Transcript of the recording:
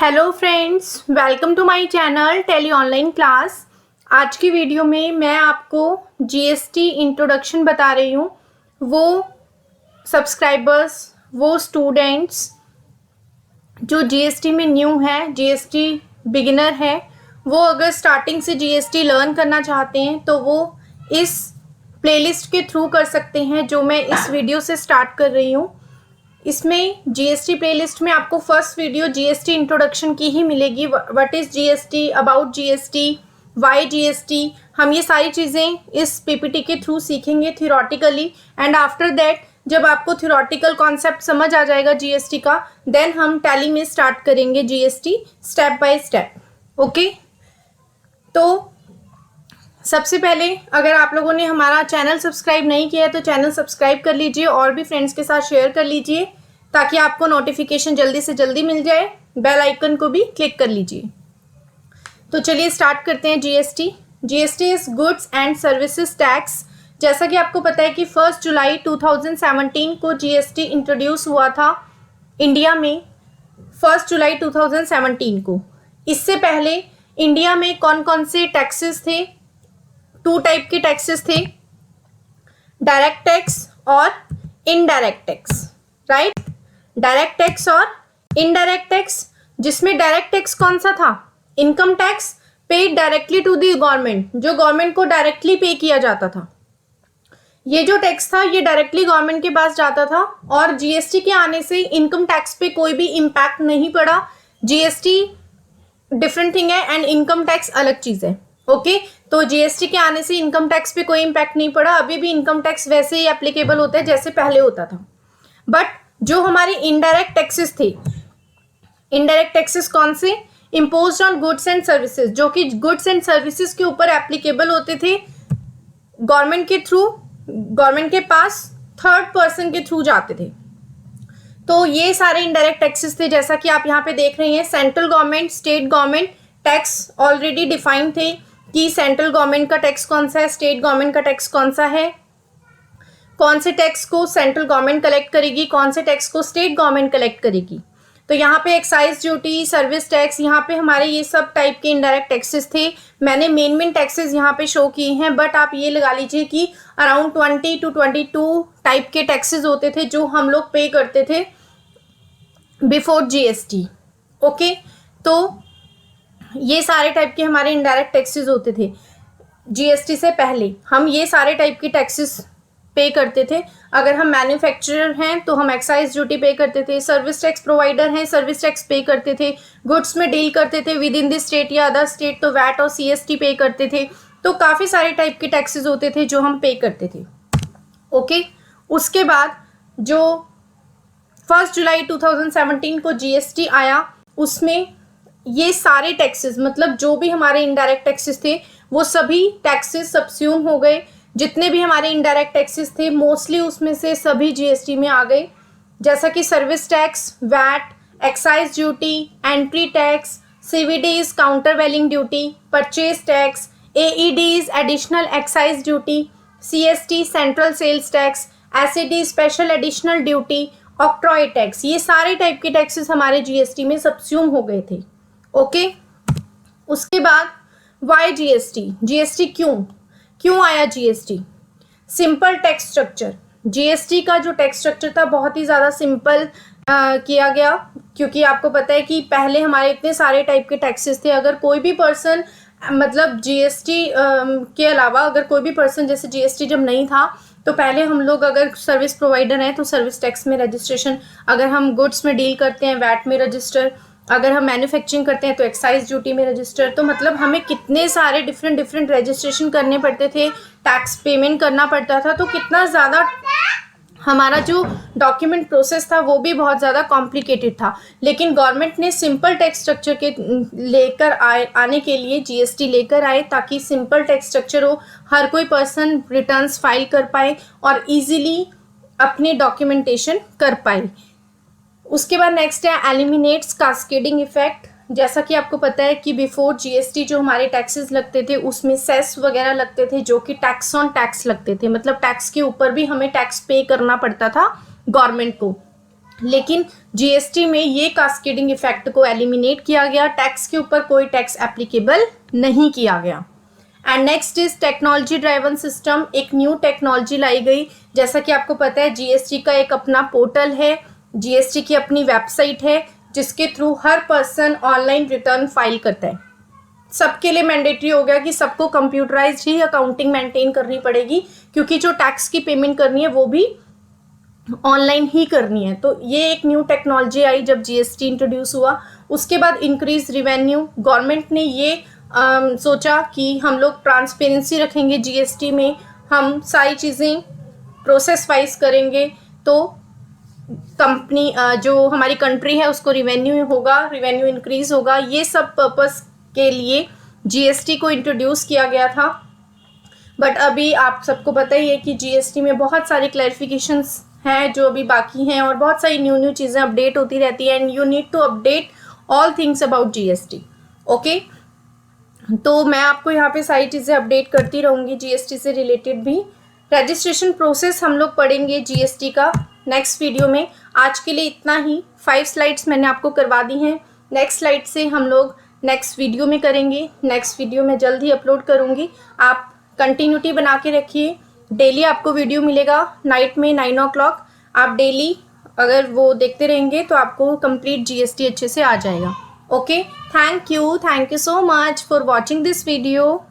Hello friends, welcome to my channel tele online class. आज की video में मैं आपको जीएसटी इंट्रोडक्शन बता रही हूँ। वो सब्सक्राइबर्स, वो स्टूडेंट्स जो जीएसटी में न्यू है, जीएसटी बिगिनर है, वो अगर स्टार्टिंग से जीएसटी लर्न करना चाहते हैं तो वो इस प्लेलिस्ट के थ्रू कर सकते हैं जो मैं इस वीडियो से स्टार्ट कर रही हूँ। इसमें जीएसटी प्लेलिस्ट में आपको फर्स्ट वीडियो जीएसटी इंट्रोडक्शन की ही मिलेगी। What is GST, about GST, why GST, हम ये सारी चीज़ें इस पीपीटी के थ्रू सीखेंगे थ्योरेटिकली। एंड आफ्टर दैट जब आपको थ्योरेटिकल कॉन्सेप्ट समझ आ जाएगा जीएसटी का, देन हम टैली में स्टार्ट करेंगे GST step by step. Okay, तो सबसे पहले अगर आप लोगों ने हमारा चैनल सब्सक्राइब नहीं किया है तो चैनल सब्सक्राइब कर लीजिए और भी फ्रेंड्स के साथ शेयर कर लीजिए ताकि आपको नोटिफिकेशन जल्दी से जल्दी मिल जाए। बेल आइकन को भी क्लिक कर लीजिए। तो चलिए स्टार्ट करते हैं GST. GST is goods and services tax. जैसा कि आपको पता है कि 1 जुलाई 2017 को जीएसटी इंट्रोड्यूस हुआ था इंडिया में, 1 जुलाई 2017 को। इससे पहले इंडिया में कौन कौन से टैक्सेस थे? 2 टाइप के टैक्सेस थे, डायरेक्ट टैक्स और indirect tax, right? Direct tax और इनडायरेक्ट टैक्स, जिसमें डायरेक्ट टैक्स कौन सा था? Income tax paid directly to the government, जो गवर्नमेंट को डायरेक्टली पे किया जाता था। ये जो टैक्स था ये डायरेक्टली गवर्नमेंट के पास जाता था और जीएसटी के आने से इनकम टैक्स पे कोई भी इम्पैक्ट नहीं पड़ा। जीएसटी डिफरेंट थिंग है एंड इनकम टैक्स अलग चीज है। ओके, तो जीएसटी के आने से इनकम टैक्स पे कोई इम्पैक्ट नहीं पड़ा। अभी भी इनकम टैक्स वैसे ही एप्लीकेबल होता है जैसे पहले होता था। बट जो हमारे इनडायरेक्ट टैक्सेस थे, इनडायरेक्ट टैक्सेस कौन से? Imposed on goods and services, जो कि गुड्स एंड सर्विसेज के ऊपर एप्लीकेबल होते थे गवर्नमेंट के थ्रू, गवर्नमेंट के पास थर्ड पर्सन के थ्रू जाते थे। तो ये सारे इनडायरेक्ट टैक्सेस थे जैसा कि आप यहाँ पे देख रहे हैं। Central government, state government tax already define थे कि सेंट्रल गवर्नमेंट का टैक्स कौन सा है, स्टेट गवर्नमेंट का टैक्स कौन सा है, कौन से टैक्स को सेंट्रल गवर्नमेंट कलेक्ट करेगी, कौन से टैक्स को स्टेट गवर्नमेंट कलेक्ट करेगी। तो यहाँ पे एक्साइज ड्यूटी, सर्विस टैक्स, यहाँ पे हमारे ये सब टाइप के इनडायरेक्ट टैक्सेस थे। मैंने मेन टैक्सेस यहाँ पे शो किए हैं, बट आप ये लगा लीजिए कि अराउंड 20 to 22 टाइप के टैक्सेस होते थे जो हम लोग पे करते थे बिफोर जीएसटी। ओके, तो ये सारे टाइप के हमारे इनडायरेक्ट टैक्सेस होते थे। जीएसटी से पहले हम ये सारे टाइप की टैक्सेस पे करते थे। अगर हम मैन्युफैक्चरर हैं तो हम एक्साइज ड्यूटी पे करते थे, सर्विस टैक्स प्रोवाइडर हैं सर्विस टैक्स पे करते थे, गुड्स में डील करते थे विद इन द स्टेट या अदर स्टेट तो वैट और सीएसटी पे करते थे। तो काफ़ी सारे टाइप के टैक्सेस होते थे जो हम पे करते थे। ओके, उसके बाद जो 1 जुलाई 2017 को जीएसटी आया, उसमें ये सारे टैक्सेस, मतलब जो भी हमारे इनडायरेक्ट टैक्सेस थे वो सभी टैक्सेस सब्स्यूम हो गए। जितने भी हमारे इनडायरेक्ट टैक्सेस थे मोस्टली उसमें से सभी जीएसटी में आ गए, जैसा कि service tax, VAT, excise duty, entry tax, CVDs countervailing duty, purchase tax, AEDs additional excise duty, CST central sales tax, SED special additional duty, octroi tax, ये सारे टाइप के टैक्सेस हमारे जीएसटी में subsume हो गए थे। Okay, उसके बाद वाई जीएसटी, जीएसटी क्यों आया GST? Simple tax structure. GST का जो टैक्स स्ट्रक्चर था बहुत ही ज़्यादा सिंपल किया गया, क्योंकि आपको पता है कि पहले हमारे इतने सारे टाइप के टैक्सेस थे। अगर कोई भी पर्सन, मतलब जीएसटी के अलावा अगर कोई भी पर्सन, जैसे जीएसटी जब नहीं था तो पहले हम लोग अगर सर्विस प्रोवाइडर हैं तो सर्विस टैक्स में रजिस्ट्रेशन, अगर हम गुड्स में डील करते हैं वैट में रजिस्टर, अगर हम मैन्युफैक्चरिंग करते हैं तो एक्साइज ड्यूटी में रजिस्टर। तो मतलब हमें कितने सारे डिफरेंट रजिस्ट्रेशन करने पड़ते थे, टैक्स पेमेंट करना पड़ता था। तो कितना ज़्यादा हमारा जो डॉक्यूमेंट प्रोसेस था वो भी बहुत ज़्यादा कॉम्प्लिकेटेड था। लेकिन गवर्नमेंट ने सिंपल टैक्स स्ट्रक्चर के लेकर आने के लिए जीएसटी लेकर आए ताकि सिंपल टैक्स स्ट्रक्चर हो, हर कोई पर्सन रिटर्न्स फाइल कर पाए और इजीली अपने डॉक्यूमेंटेशन कर पाए। उसके बाद नेक्स्ट है एलिमिनेट्स कास्केडिंग इफेक्ट। जैसा कि आपको पता है कि बिफोर जीएसटी जो हमारे टैक्सेस लगते थे उसमें सेस वगैरह लगते थे जो कि टैक्स ऑन टैक्स लगते थे, मतलब टैक्स के ऊपर भी हमें टैक्स पे करना पड़ता था गवर्नमेंट को। लेकिन जीएसटी में ये कास्केडिंग इफेक्ट को एलिमिनेट किया गया, टैक्स के ऊपर कोई टैक्स एप्लीकेबल नहीं किया गया। And next is technology driven system, एक न्यू टेक्नोलॉजी लाई गई। जैसा कि आपको पता है जीएसटी का एक अपना पोर्टल है, जीएसटी की अपनी वेबसाइट है, जिसके थ्रू हर पर्सन ऑनलाइन रिटर्न फाइल करता है। सबके लिए मैंडेटरी हो गया कि सबको कंप्यूटराइज्ड ही अकाउंटिंग मेंटेन करनी पड़ेगी, क्योंकि जो टैक्स की पेमेंट करनी है वो भी ऑनलाइन ही करनी है। तो ये एक न्यू टेक्नोलॉजी आई जब जीएसटी इंट्रोड्यूस हुआ। उसके बाद इंक्रीज रिवेन्यू, गवर्नमेंट ने ये सोचा कि हम लोग ट्रांसपेरेंसी रखेंगे जीएसटी में, हम सारी चीज़ें प्रोसेस वाइज करेंगे, तो कंपनी जो हमारी कंट्री है उसको रिवेन्यू होगा, रिवेन्यू इंक्रीज होगा। ये सब पर्पस के लिए जीएसटी को इंट्रोड्यूस किया गया था। बट अभी आप सबको पता ही है कि जीएसटी में बहुत सारी क्लैरिफिकेशंस हैं जो अभी बाकी हैं, और बहुत सारी न्यू न्यू चीज़ें अपडेट होती रहती हैं, and you need to update all things about GST. Okay, तो मैं आपको यहाँ पे सारी चीज़ें अपडेट करती रहूँगी जीएसटी से रिलेटेड भी। रजिस्ट्रेशन प्रोसेस हम लोग पढ़ेंगे जीएसटी का नेक्स्ट वीडियो में। आज के लिए इतना ही, 5 स्लाइड्स मैंने आपको करवा दी हैं। नेक्स्ट स्लाइड से हम लोग नेक्स्ट वीडियो में करेंगे। नेक्स्ट वीडियो में जल्द ही अपलोड करूँगी। आप कंटिन्यूटी बना के रखिए, डेली आपको वीडियो मिलेगा नाइट में 9 o'clock। आप डेली अगर वो देखते रहेंगे तो आपको कंप्लीट जीएसटी अच्छे से आ जाएगा। Okay, thank you so much for watching this video.